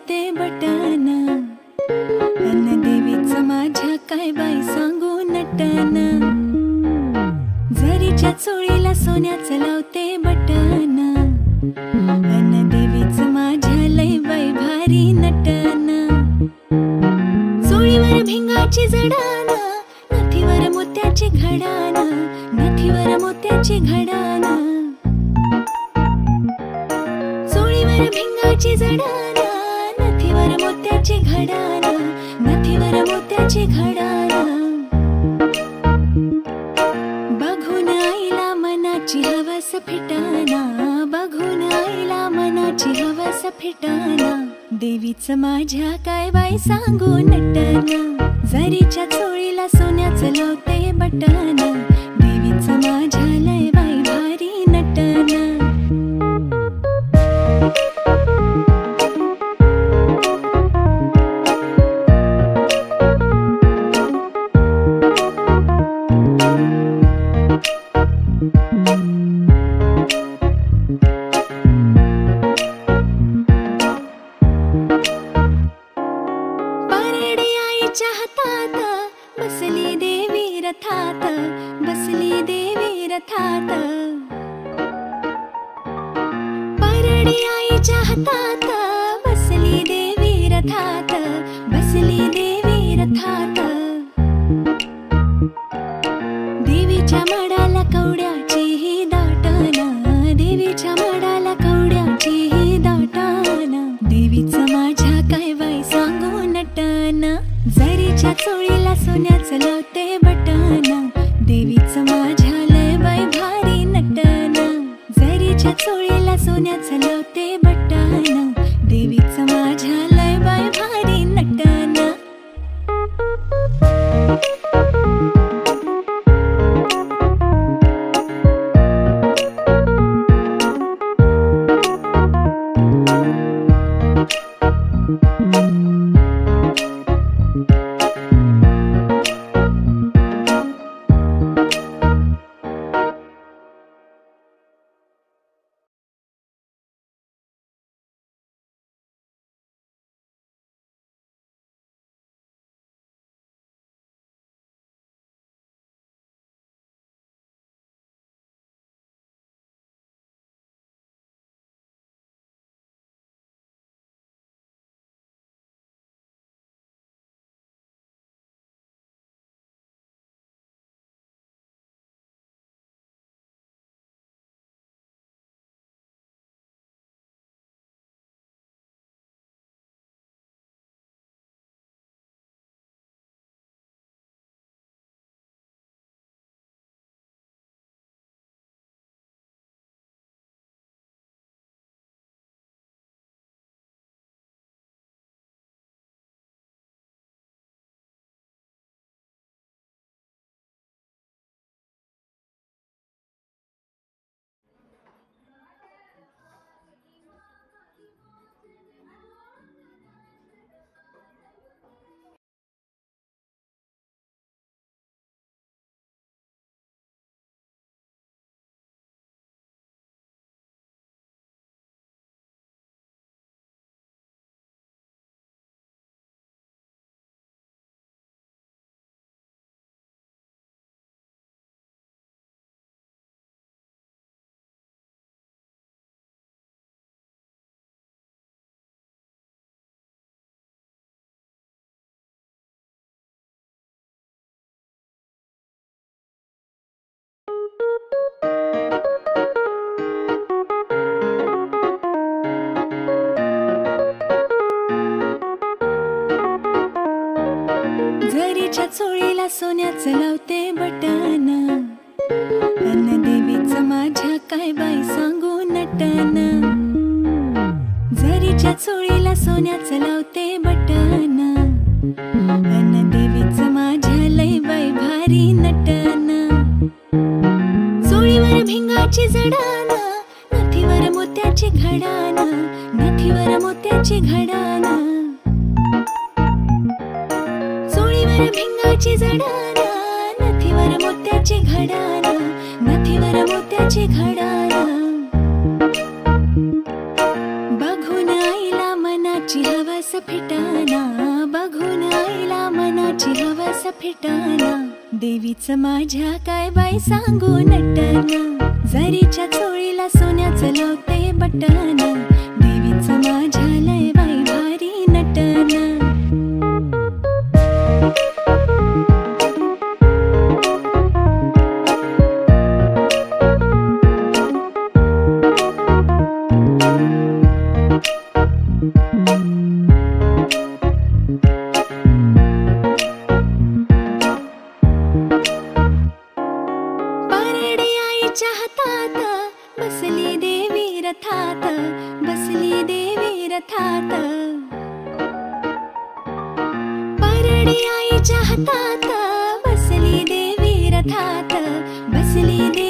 लावते बटन, अन देवीचं माझ्या काय बाई सांगू नटन, जरीच्या चोळीला सोन्याचं लावते बटन, अन देवीचं माझ्या लय बाई भारी नटन, चोळीवर भिंगाची जडान, नथीवर मोत्याची घडान, नथीवर मोत्याची घडान, चोळीवर भिंगाची जडान, नथीवर मोत्याची घडान, नथीवर मोत्याची घडान, बघून आईला मनाची हवस फिटाना, बघून आईला मनाची हवस फिटाना, देवीचं माझ्या काय बाई सांगू नटन, जरीच्या चोळीला सोन्याचं लावते बटन, देवीचं माझ्या लय बाई भारी नटन. हातात बसली देवी रथात, बसली देवी रथात, परडी आईच्या हातात बसली देवी रथात, बसली देवी रथात, देवीच्या माडाला कवड्याची ही दाटन, देवीच्या माडाला कवड्याची ही दाटन, देवीचं माझ्या काय बाई सांगू नटन, जरीच्या चोळीला सोन्याचं लावते बटन, देवीचं माझ्या लय बाई भारी नटन, जरीच्या चोळीला सोन्याचं लावते बटन, देवीचं माझ्या लय बाई भारी नटन. जरीच्या चोळीला सोन्याचं लावते बटन, अन देवीचं माझ्या काय बाई सांगू नटन, जरीच्या चोळीला सोन्याचं लावते बटन, अन देवीचं माझ्या लय बाई भारी नटन, चोळीवर भिंगाची जडान, नथीवर मोत्याची घडान, नथीवर मोत्याची घडान, भिंगाची जडान, नथीवर मोत्याची घडान, नथीवर मोत्याची घडान, बघून आईला मनाची हवस हवस फिटाना, बघून आईला मनाची हवस फिटाना. देवीच माझ्या काय बाई सांगू नटना, जरीच्या चोळीला सोन्याचं लावते बटना. देवीच माझ्या लय बाई भारी नटना. हातात बसली देवी रथात, बसली देवी रथात. परडी आईच्या हातात बसली देवी रथात, बसली देवी